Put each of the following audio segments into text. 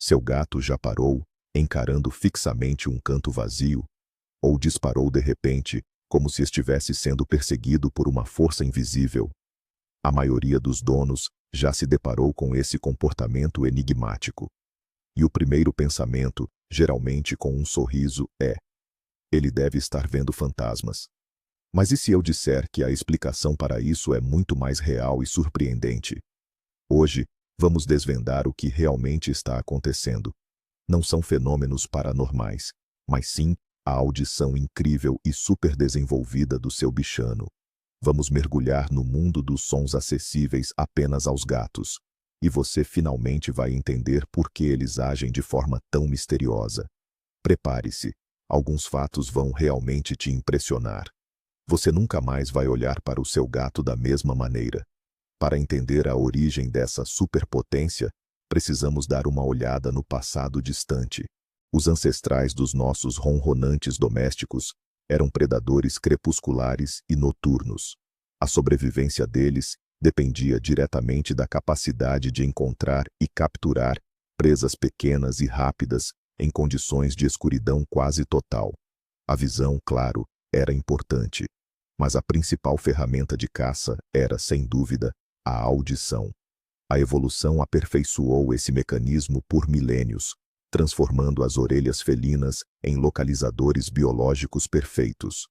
Seu gato já parou, encarando fixamente um canto vazio? Ou disparou de repente, como se estivesse sendo perseguido por uma força invisível? A maioria dos donos já se deparou com esse comportamento enigmático. E o primeiro pensamento, geralmente com um sorriso, é: ele deve estar vendo fantasmas. Mas e se eu disser que a explicação para isso é muito mais real e surpreendente? Hoje, vamos desvendar o que realmente está acontecendo. Não são fenômenos paranormais, mas sim a audição incrível e superdesenvolvida do seu bichano. Vamos mergulhar no mundo dos sons acessíveis apenas aos gatos. E você finalmente vai entender por que eles agem de forma tão misteriosa. Prepare-se, alguns fatos vão realmente te impressionar. Você nunca mais vai olhar para o seu gato da mesma maneira. Para entender a origem dessa superpotência, precisamos dar uma olhada no passado distante. Os ancestrais dos nossos ronronantes domésticos eram predadores crepusculares e noturnos. A sobrevivência deles dependia diretamente da capacidade de encontrar e capturar presas pequenas e rápidas em condições de escuridão quase total. A visão, claro, era importante, mas a principal ferramenta de caça era, sem dúvida, a audição. A evolução aperfeiçoou esse mecanismo por milênios, transformando as orelhas felinas em localizadores biológicos perfeitos.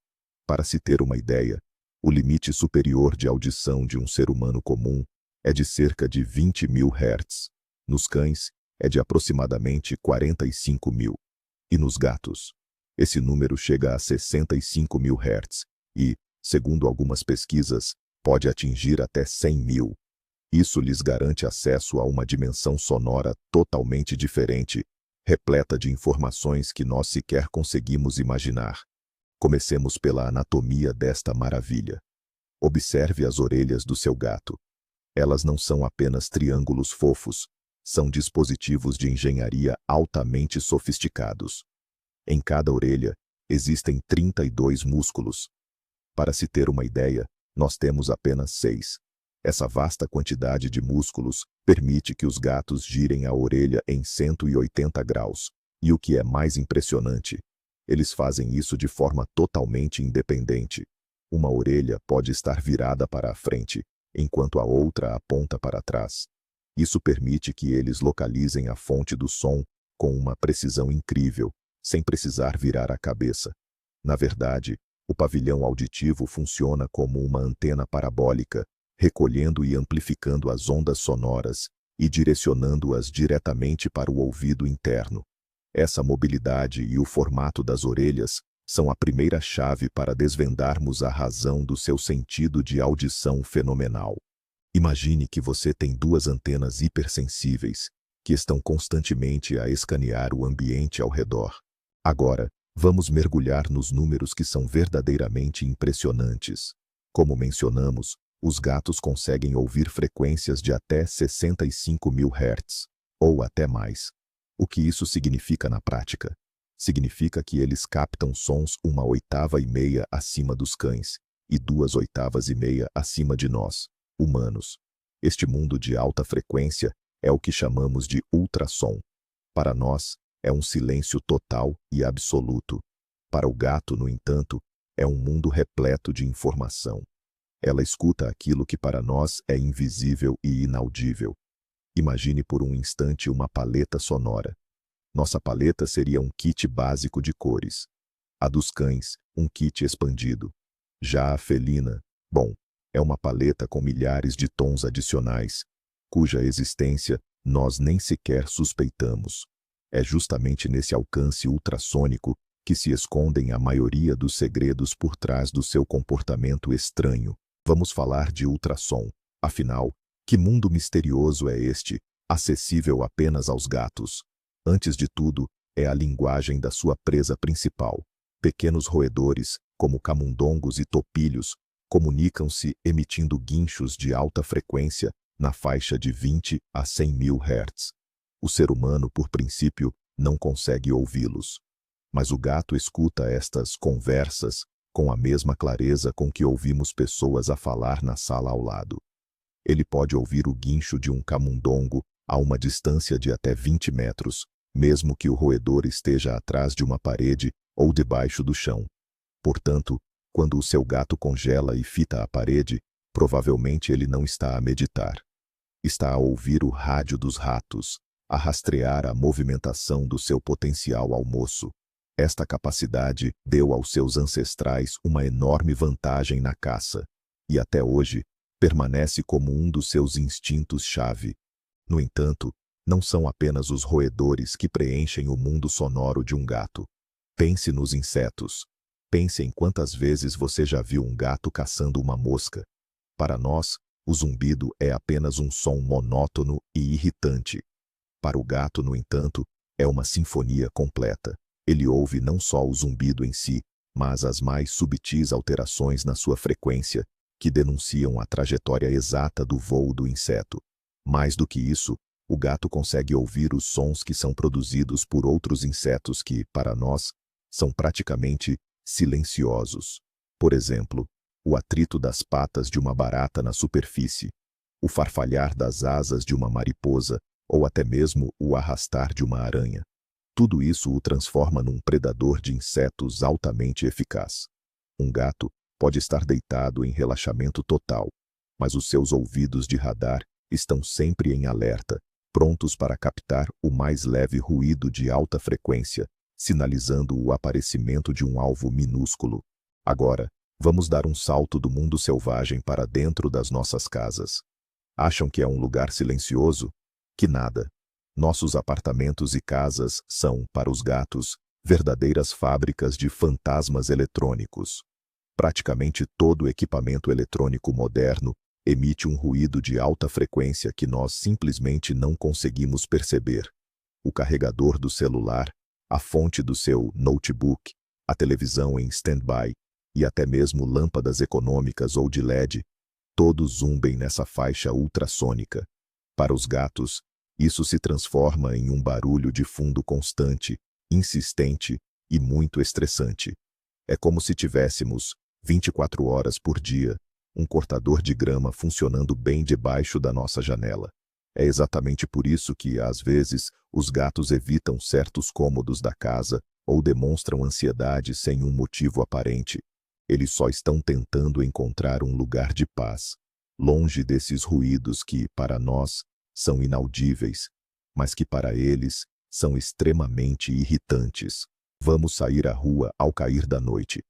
Para se ter uma ideia, o limite superior de audição de um ser humano comum é de cerca de 20.000 Hz. Nos cães, é de aproximadamente 45.000. E nos gatos, esse número chega a 65.000 Hz e, segundo algumas pesquisas, pode atingir até 100.000. Isso lhes garante acesso a uma dimensão sonora totalmente diferente, repleta de informações que nós sequer conseguimos imaginar. Comecemos pela anatomia desta maravilha. Observe as orelhas do seu gato. Elas não são apenas triângulos fofos, são dispositivos de engenharia altamente sofisticados. Em cada orelha, existem 32 músculos. Para se ter uma ideia, nós temos apenas 6. Essa vasta quantidade de músculos permite que os gatos girem a orelha em 180 graus. E o que é mais impressionante, eles fazem isso de forma totalmente independente. Uma orelha pode estar virada para a frente, enquanto a outra aponta para trás. Isso permite que eles localizem a fonte do som com uma precisão incrível, sem precisar virar a cabeça. Na verdade, o pavilhão auditivo funciona como uma antena parabólica, recolhendo e amplificando as ondas sonoras e direcionando-as diretamente para o ouvido interno. Essa mobilidade e o formato das orelhas são a primeira chave para desvendarmos a razão do seu sentido de audição fenomenal. Imagine que você tem 2 antenas hipersensíveis, que estão constantemente a escanear o ambiente ao redor. Agora, vamos mergulhar nos números que são verdadeiramente impressionantes. Como mencionamos, os gatos conseguem ouvir frequências de até 65.000 Hz, ou até mais. O que isso significa na prática? Significa que eles captam sons 1/8 acima dos cães e 2/8 acima de nós, humanos. Este mundo de alta frequência é o que chamamos de ultrassom. Para nós, é um silêncio total e absoluto. Para o gato, no entanto, é um mundo repleto de informação. Ela escuta aquilo que para nós é invisível e inaudível. Imagine por um instante uma paleta sonora. Nossa paleta seria um kit básico de cores. A dos cães, um kit expandido. Já a felina, bom, é uma paleta com milhares de tons adicionais, cuja existência nós nem sequer suspeitamos. É justamente nesse alcance ultrassônico que se escondem a maioria dos segredos por trás do seu comportamento estranho. Vamos falar de ultrassom. Afinal, que mundo misterioso é este, acessível apenas aos gatos? Antes de tudo, é a linguagem da sua presa principal. Pequenos roedores, como camundongos e topilhos, comunicam-se emitindo guinchos de alta frequência na faixa de 20 a 100.000 Hz. O ser humano, por princípio, não consegue ouvi-los. Mas o gato escuta estas conversas com a mesma clareza com que ouvimos pessoas a falar na sala ao lado. Ele pode ouvir o guincho de um camundongo a uma distância de até 20 metros, mesmo que o roedor esteja atrás de uma parede ou debaixo do chão. Portanto, quando o seu gato congela e fita a parede, provavelmente ele não está a meditar. Está a ouvir o rádio dos ratos, a rastrear a movimentação do seu potencial almoço. Esta capacidade deu aos seus ancestrais uma enorme vantagem na caça, e até hoje permanece como um dos seus instintos-chave. No entanto, não são apenas os roedores que preenchem o mundo sonoro de um gato. Pense nos insetos. Pense em quantas vezes você já viu um gato caçando uma mosca. Para nós, o zumbido é apenas um som monótono e irritante. Para o gato, no entanto, é uma sinfonia completa. Ele ouve não só o zumbido em si, mas as mais subtis alterações na sua frequência, que denunciam a trajetória exata do voo do inseto. Mais do que isso, o gato consegue ouvir os sons que são produzidos por outros insetos que, para nós, são praticamente silenciosos. Por exemplo, o atrito das patas de uma barata na superfície, o farfalhar das asas de uma mariposa ou até mesmo o arrastar de uma aranha. Tudo isso o transforma num predador de insetos altamente eficaz. Um gato pode estar deitado em relaxamento total, mas os seus ouvidos de radar estão sempre em alerta, prontos para captar o mais leve ruído de alta frequência, sinalizando o aparecimento de um alvo minúsculo. Agora, vamos dar um salto do mundo selvagem para dentro das nossas casas. Acham que é um lugar silencioso? Que nada. Nossos apartamentos e casas são, para os gatos, verdadeiras fábricas de fantasmas eletrônicos. Praticamente todo equipamento eletrônico moderno emite um ruído de alta frequência que nós simplesmente não conseguimos perceber. O carregador do celular, a fonte do seu notebook, a televisão em stand-by e até mesmo lâmpadas econômicas ou de LED, todos zumbem nessa faixa ultrassônica. Para os gatos, isso se transforma em um barulho de fundo constante, insistente e muito estressante. É como se tivéssemos, 24 horas por dia, um cortador de grama funcionando bem debaixo da nossa janela. É exatamente por isso que, às vezes, os gatos evitam certos cômodos da casa ou demonstram ansiedade sem um motivo aparente. Eles só estão tentando encontrar um lugar de paz, longe desses ruídos que, para nós, são inaudíveis, mas que para eles são extremamente irritantes. Vamos sair à rua ao cair da noite.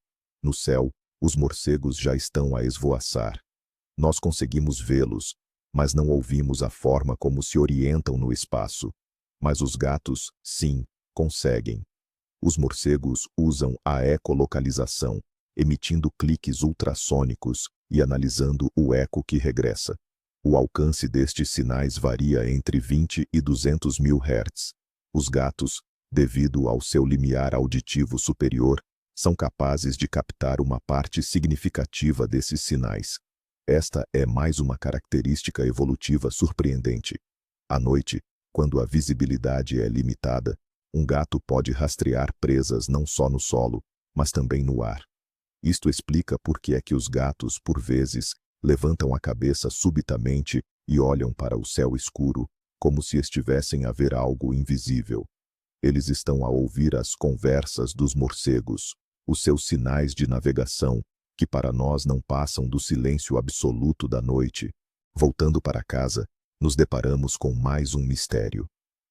No céu, os morcegos já estão a esvoaçar. Nós conseguimos vê-los, mas não ouvimos a forma como se orientam no espaço. Mas os gatos, sim, conseguem. Os morcegos usam a ecolocalização, emitindo cliques ultrassônicos e analisando o eco que regressa. O alcance destes sinais varia entre 20 e 200 mil Hz. Os gatos, devido ao seu limiar auditivo superior, são capazes de captar uma parte significativa desses sinais. Esta é mais uma característica evolutiva surpreendente. À noite, quando a visibilidade é limitada, um gato pode rastrear presas não só no solo, mas também no ar. Isto explica por que é que os gatos, por vezes, levantam a cabeça subitamente e olham para o céu escuro, como se estivessem a ver algo invisível. Eles estão a ouvir as conversas dos morcegos, os seus sinais de navegação, que para nós não passam do silêncio absoluto da noite. Voltando para casa, nos deparamos com mais um mistério.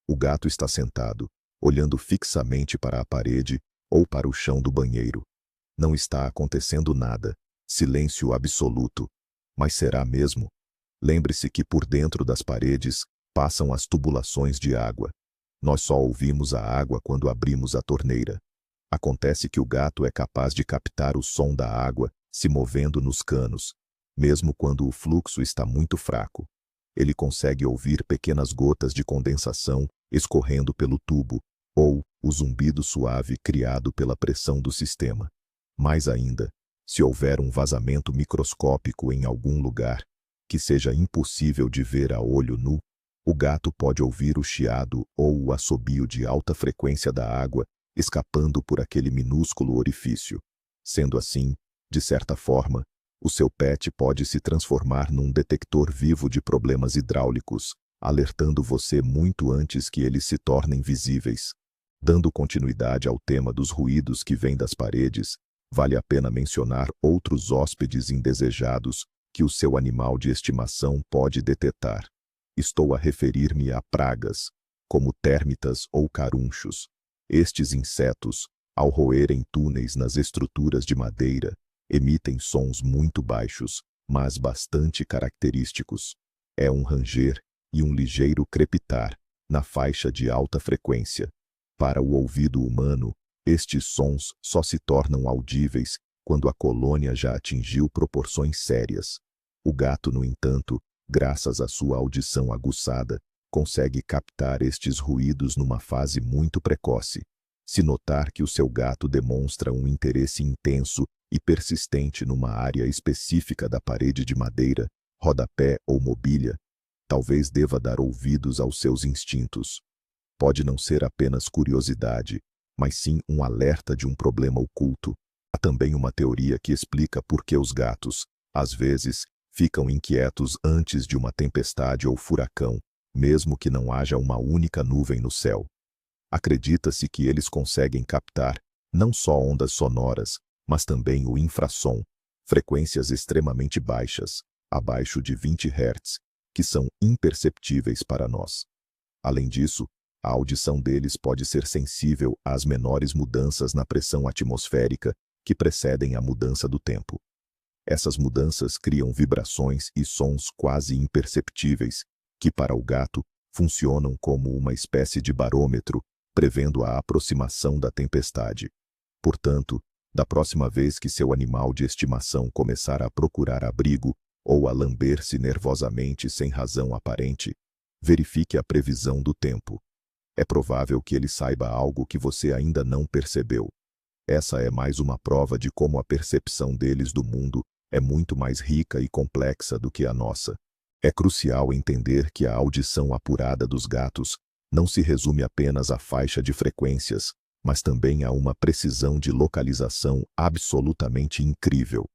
O gato está sentado, olhando fixamente para a parede ou para o chão do banheiro. Não está acontecendo nada, silêncio absoluto. Mas será mesmo? Lembre-se que por dentro das paredes passam as tubulações de água. Nós só ouvimos a água quando abrimos a torneira. Acontece que o gato é capaz de captar o som da água se movendo nos canos, mesmo quando o fluxo está muito fraco. Ele consegue ouvir pequenas gotas de condensação escorrendo pelo tubo, ou o zumbido suave criado pela pressão do sistema. Mais ainda, se houver um vazamento microscópico em algum lugar, que seja impossível de ver a olho nu, o gato pode ouvir o chiado ou o assobio de alta frequência da água escapando por aquele minúsculo orifício. Sendo assim, de certa forma, o seu pet pode se transformar num detector vivo de problemas hidráulicos, alertando você muito antes que eles se tornem visíveis. Dando continuidade ao tema dos ruídos que vêm das paredes, vale a pena mencionar outros hóspedes indesejados que o seu animal de estimação pode detectar. Estou a referir-me a pragas, como térmitas ou carunchos. Estes insetos, ao roerem túneis nas estruturas de madeira, emitem sons muito baixos, mas bastante característicos. É um ranger e um ligeiro crepitar, na faixa de alta frequência. Para o ouvido humano, estes sons só se tornam audíveis quando a colônia já atingiu proporções sérias. O gato, no entanto, graças à sua audição aguçada, consegue captar estes ruídos numa fase muito precoce. Se notar que o seu gato demonstra um interesse intenso e persistente numa área específica da parede de madeira, rodapé ou mobília, talvez deva dar ouvidos aos seus instintos. Pode não ser apenas curiosidade, mas sim um alerta de um problema oculto. Há também uma teoria que explica por que os gatos, às vezes, ficam inquietos antes de uma tempestade ou furacão, mesmo que não haja uma única nuvem no céu. Acredita-se que eles conseguem captar, não só ondas sonoras, mas também o infrassom, frequências extremamente baixas, abaixo de 20 Hz, que são imperceptíveis para nós. Além disso, a audição deles pode ser sensível às menores mudanças na pressão atmosférica que precedem a mudança do tempo. Essas mudanças criam vibrações e sons quase imperceptíveis, que para o gato funcionam como uma espécie de barômetro, prevendo a aproximação da tempestade. Portanto, da próxima vez que seu animal de estimação começar a procurar abrigo ou a lamber-se nervosamente sem razão aparente, verifique a previsão do tempo. É provável que ele saiba algo que você ainda não percebeu. Essa é mais uma prova de como a percepção deles do mundo é muito mais rica e complexa do que a nossa. É crucial entender que a audição apurada dos gatos não se resume apenas à faixa de frequências, mas também a uma precisão de localização absolutamente incrível.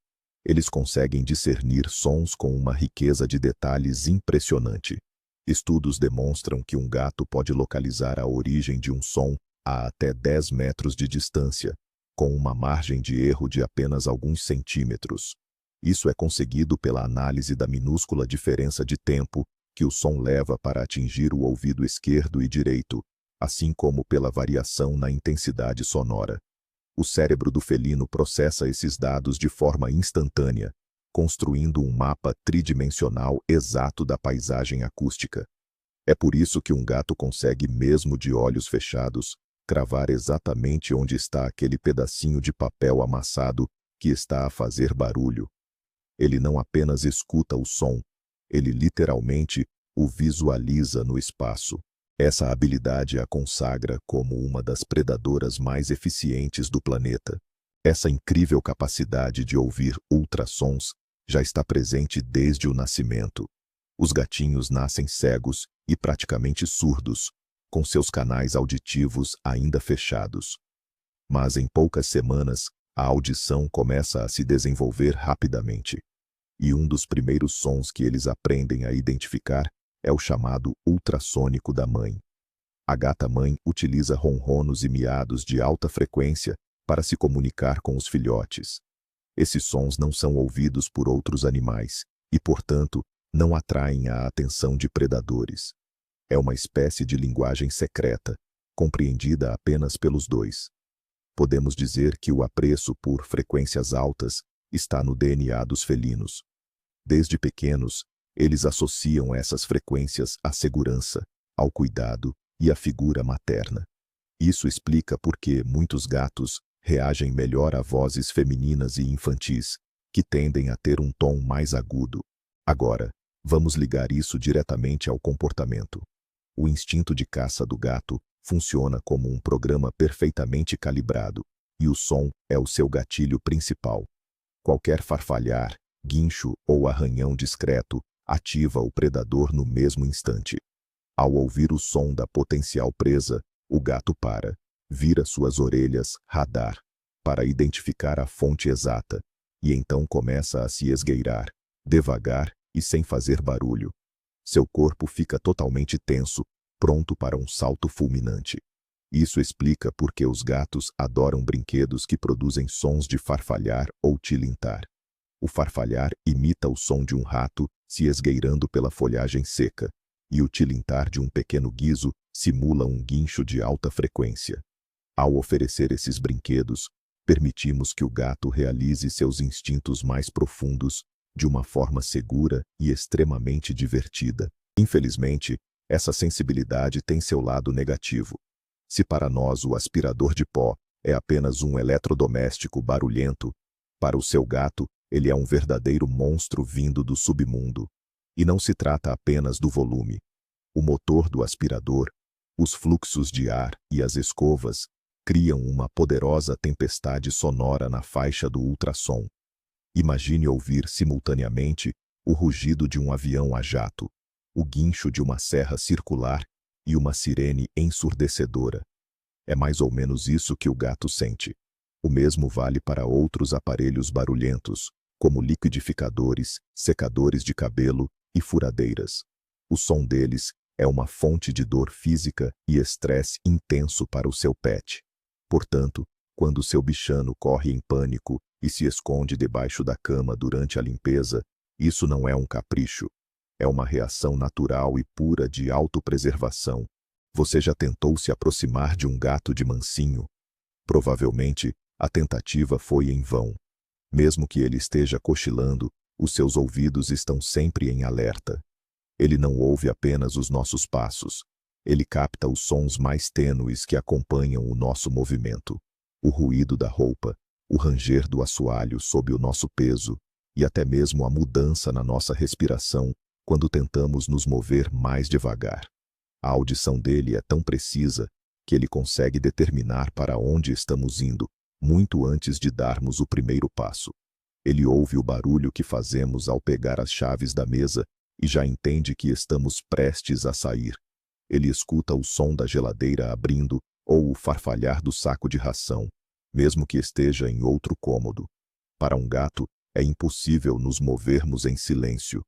Eles conseguem discernir sons com uma riqueza de detalhes impressionante. Estudos demonstram que um gato pode localizar a origem de um som a até 10 metros de distância, com uma margem de erro de apenas alguns centímetros. Isso é conseguido pela análise da minúscula diferença de tempo que o som leva para atingir o ouvido esquerdo e direito, assim como pela variação na intensidade sonora. O cérebro do felino processa esses dados de forma instantânea, construindo um mapa tridimensional exato da paisagem acústica. É por isso que um gato consegue, mesmo de olhos fechados, cravar exatamente onde está aquele pedacinho de papel amassado que está a fazer barulho. Ele não apenas escuta o som, ele literalmente o visualiza no espaço. Essa habilidade a consagra como uma das predadoras mais eficientes do planeta. Essa incrível capacidade de ouvir ultrassons já está presente desde o nascimento. Os gatinhos nascem cegos e praticamente surdos, com seus canais auditivos ainda fechados. Mas em poucas semanas, a audição começa a se desenvolver rapidamente. E um dos primeiros sons que eles aprendem a identificar é o chamado ultrassônico da mãe. A gata-mãe utiliza ronronos e miados de alta frequência para se comunicar com os filhotes. Esses sons não são ouvidos por outros animais e, portanto, não atraem a atenção de predadores. É uma espécie de linguagem secreta, compreendida apenas pelos dois. Podemos dizer que o apreço por frequências altas está no DNA dos felinos. Desde pequenos, eles associam essas frequências à segurança, ao cuidado e à figura materna. Isso explica por que muitos gatos reagem melhor a vozes femininas e infantis, que tendem a ter um tom mais agudo. Agora, vamos ligar isso diretamente ao comportamento. O instinto de caça do gato funciona como um programa perfeitamente calibrado, e o som é o seu gatilho principal. Qualquer farfalhar, guincho ou arranhão discreto ativa o predador no mesmo instante. Ao ouvir o som da potencial presa, o gato para, vira suas orelhas, radar, para identificar a fonte exata, e então começa a se esgueirar, devagar e sem fazer barulho. Seu corpo fica totalmente tenso, pronto para um salto fulminante. Isso explica por que os gatos adoram brinquedos que produzem sons de farfalhar ou tilintar. O farfalhar imita o som de um rato se esgueirando pela folhagem seca, e o tilintar de um pequeno guizo simula um guincho de alta frequência. Ao oferecer esses brinquedos, permitimos que o gato realize seus instintos mais profundos de uma forma segura e extremamente divertida. Infelizmente, essa sensibilidade tem seu lado negativo. Se para nós o aspirador de pó é apenas um eletrodoméstico barulhento, para o seu gato ele é um verdadeiro monstro vindo do submundo. E não se trata apenas do volume. O motor do aspirador, os fluxos de ar e as escovas criam uma poderosa tempestade sonora na faixa do ultrassom. Imagine ouvir simultaneamente o rugido de um avião a jato, o guincho de uma serra circular e uma sirene ensurdecedora. É mais ou menos isso que o gato sente. O mesmo vale para outros aparelhos barulhentos, como liquidificadores, secadores de cabelo e furadeiras. O som deles é uma fonte de dor física e estresse intenso para o seu pet. Portanto, quando seu bichano corre em pânico e se esconde debaixo da cama durante a limpeza, isso não é um capricho. É uma reação natural e pura de autopreservação. Você já tentou se aproximar de um gato de mansinho? Provavelmente, a tentativa foi em vão. Mesmo que ele esteja cochilando, os seus ouvidos estão sempre em alerta. Ele não ouve apenas os nossos passos. Ele capta os sons mais tênues que acompanham o nosso movimento. O ruído da roupa, o ranger do assoalho sob o nosso peso e até mesmo a mudança na nossa respiração quando tentamos nos mover mais devagar. A audição dele é tão precisa que ele consegue determinar para onde estamos indo, muito antes de darmos o primeiro passo. Ele ouve o barulho que fazemos ao pegar as chaves da mesa e já entende que estamos prestes a sair. Ele escuta o som da geladeira abrindo ou o farfalhar do saco de ração, mesmo que esteja em outro cômodo. Para um gato, é impossível nos movermos em silêncio.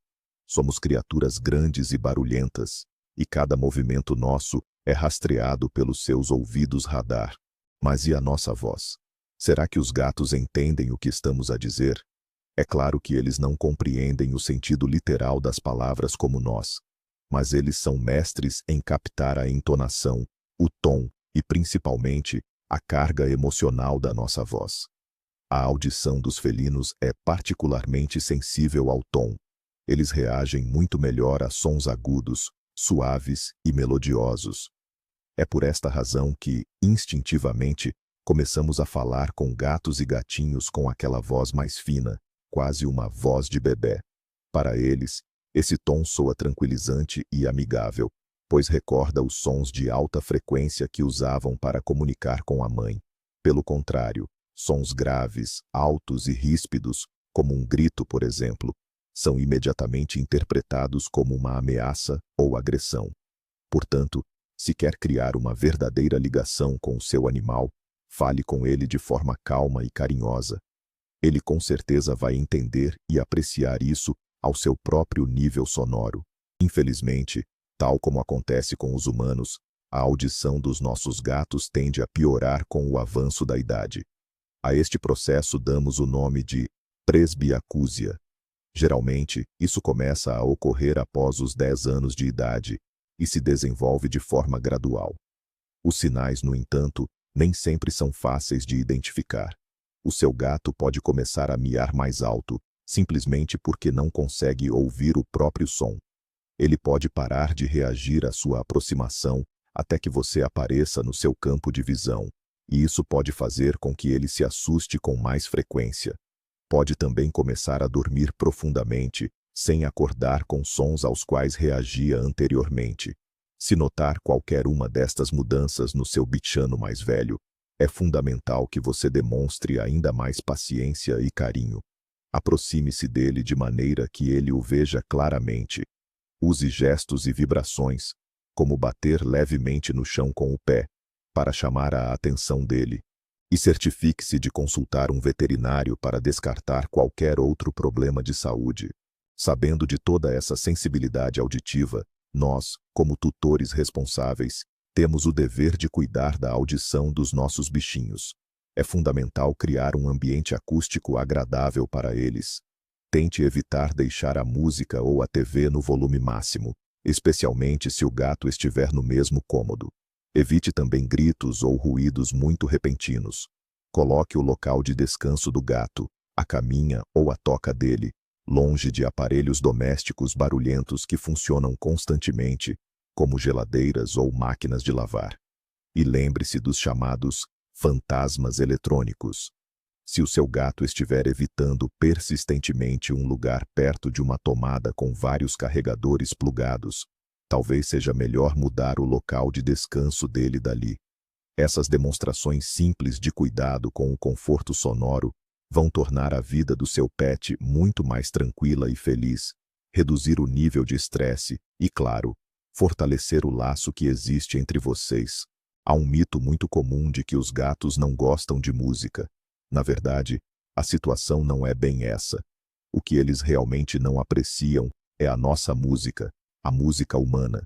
Somos criaturas grandes e barulhentas, e cada movimento nosso é rastreado pelos seus ouvidos radar. Mas e a nossa voz? Será que os gatos entendem o que estamos a dizer? É claro que eles não compreendem o sentido literal das palavras como nós, mas eles são mestres em captar a entonação, o tom e, principalmente, a carga emocional da nossa voz. A audição dos felinos é particularmente sensível ao tom. Eles reagem muito melhor a sons agudos, suaves e melodiosos. É por esta razão que, instintivamente, começamos a falar com gatos e gatinhos com aquela voz mais fina, quase uma voz de bebê. Para eles, esse tom soa tranquilizante e amigável, pois recorda os sons de alta frequência que usavam para comunicar com a mãe. Pelo contrário, sons graves, altos e ríspidos, como um grito, por exemplo, são imediatamente interpretados como uma ameaça ou agressão. Portanto, se quer criar uma verdadeira ligação com o seu animal, fale com ele de forma calma e carinhosa. Ele com certeza vai entender e apreciar isso ao seu próprio nível sonoro. Infelizmente, tal como acontece com os humanos, a audição dos nossos gatos tende a piorar com o avanço da idade. A este processo damos o nome de presbiacúsia. Geralmente, isso começa a ocorrer após os 10 anos de idade e se desenvolve de forma gradual. Os sinais, no entanto, nem sempre são fáceis de identificar. O seu gato pode começar a miar mais alto, simplesmente porque não consegue ouvir o próprio som. Ele pode parar de reagir à sua aproximação até que você apareça no seu campo de visão, e isso pode fazer com que ele se assuste com mais frequência. Pode também começar a dormir profundamente, sem acordar com sons aos quais reagia anteriormente. Se notar qualquer uma destas mudanças no seu bichano mais velho, é fundamental que você demonstre ainda mais paciência e carinho. Aproxime-se dele de maneira que ele o veja claramente. Use gestos e vibrações, como bater levemente no chão com o pé, para chamar a atenção dele. E certifique-se de consultar um veterinário para descartar qualquer outro problema de saúde. Sabendo de toda essa sensibilidade auditiva, nós, como tutores responsáveis, temos o dever de cuidar da audição dos nossos bichinhos. É fundamental criar um ambiente acústico agradável para eles. Tente evitar deixar a música ou a TV no volume máximo, especialmente se o gato estiver no mesmo cômodo. Evite também gritos ou ruídos muito repentinos. Coloque o local de descanso do gato, a caminha ou a toca dele, longe de aparelhos domésticos barulhentos que funcionam constantemente, como geladeiras ou máquinas de lavar. E lembre-se dos chamados fantasmas eletrônicos. Se o seu gato estiver evitando persistentemente um lugar perto de uma tomada com vários carregadores plugados, talvez seja melhor mudar o local de descanso dele dali. Essas demonstrações simples de cuidado com o conforto sonoro vão tornar a vida do seu pet muito mais tranquila e feliz, reduzir o nível de estresse e, claro, fortalecer o laço que existe entre vocês. Há um mito muito comum de que os gatos não gostam de música. Na verdade, a situação não é bem essa. O que eles realmente não apreciam é a nossa música, a música humana.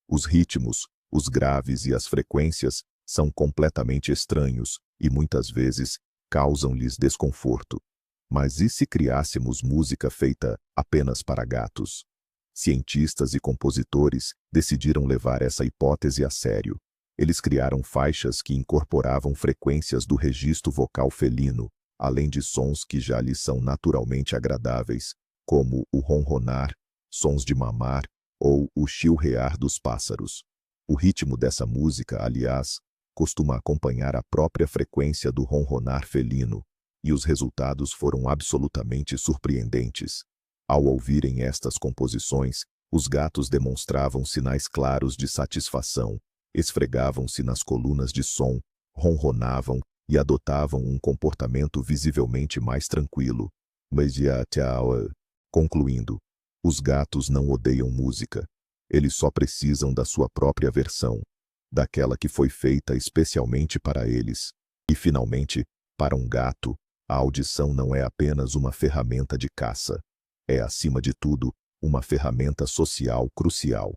Os ritmos, os graves e as frequências são completamente estranhos e muitas vezes causam-lhes desconforto. Mas e se criássemos música feita apenas para gatos? Cientistas e compositores decidiram levar essa hipótese a sério. Eles criaram faixas que incorporavam frequências do registro vocal felino, além de sons que já lhes são naturalmente agradáveis, como o ronronar, sons de mamar ou o chilrear dos pássaros. O ritmo dessa música, aliás, costuma acompanhar a própria frequência do ronronar felino, e os resultados foram absolutamente surpreendentes. Ao ouvirem estas composições, os gatos demonstravam sinais claros de satisfação, esfregavam-se nas colunas de som, ronronavam e adotavam um comportamento visivelmente mais tranquilo. Concluindo, os gatos não odeiam música. Eles só precisam da sua própria versão, daquela que foi feita especialmente para eles. E, finalmente, para um gato, a audição não é apenas uma ferramenta de caça. É, acima de tudo, uma ferramenta social crucial.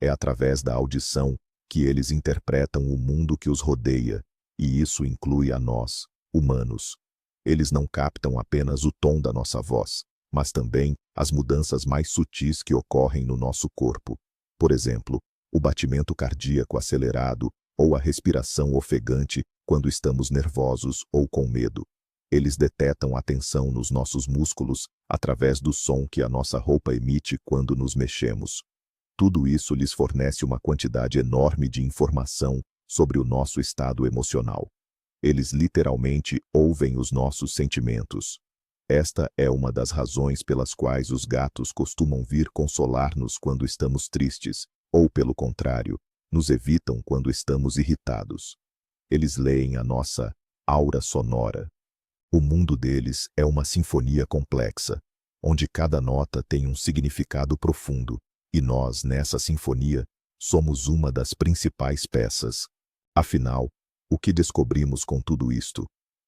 É através da audição que eles interpretam o mundo que os rodeia, e isso inclui a nós, humanos. Eles não captam apenas o tom da nossa voz, mas também as mudanças mais sutis que ocorrem no nosso corpo. Por exemplo, o batimento cardíaco acelerado ou a respiração ofegante quando estamos nervosos ou com medo. Eles detectam a tensão nos nossos músculos através do som que a nossa roupa emite quando nos mexemos. Tudo isso lhes fornece uma quantidade enorme de informação sobre o nosso estado emocional. Eles literalmente ouvem os nossos sentimentos. Esta é uma das razões pelas quais os gatos costumam vir consolar-nos quando estamos tristes, ou, pelo contrário, nos evitam quando estamos irritados. Eles leem a nossa aura sonora. O mundo deles é uma sinfonia complexa, onde cada nota tem um significado profundo, e nós, nessa sinfonia, somos uma das principais peças. Afinal, o que descobrimos com tudo isto?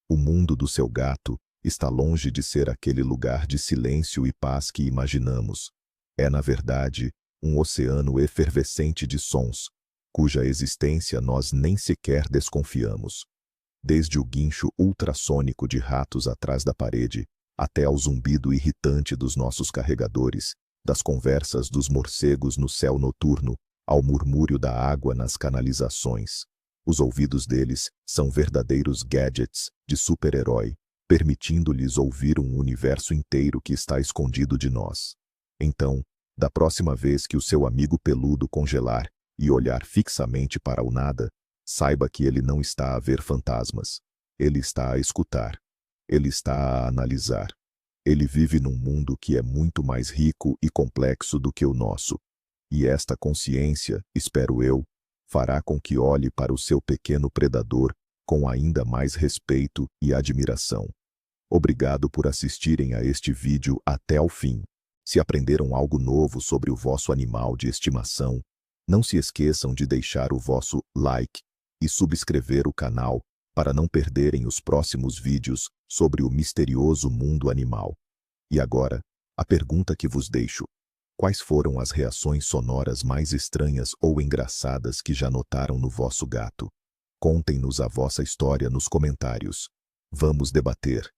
O mundo do seu gato está longe de ser aquele lugar de silêncio e paz que imaginamos. É, na verdade, um oceano efervescente de sons, cuja existência nós nem sequer desconfiamos. Desde o guincho ultrassônico de ratos atrás da parede, até ao zumbido irritante dos nossos carregadores, das conversas dos morcegos no céu noturno, ao murmúrio da água nas canalizações. Os ouvidos deles são verdadeiros gadgets de super-herói, permitindo-lhes ouvir um universo inteiro que está escondido de nós. Então, da próxima vez que o seu amigo peludo congelar e olhar fixamente para o nada, saiba que ele não está a ver fantasmas. Ele está a escutar. Ele está a analisar. Ele vive num mundo que é muito mais rico e complexo do que o nosso. E esta consciência, espero eu, fará com que olhe para o seu pequeno predador com ainda mais respeito e admiração. Obrigado por assistirem a este vídeo até ao fim. Se aprenderam algo novo sobre o vosso animal de estimação, não se esqueçam de deixar o vosso like e subscrever o canal para não perderem os próximos vídeos sobre o misterioso mundo animal. E agora, A pergunta que vos deixo: quais foram as reações sonoras mais estranhas ou engraçadas que já notaram no vosso gato? Contem-nos a vossa história nos comentários. Vamos debater.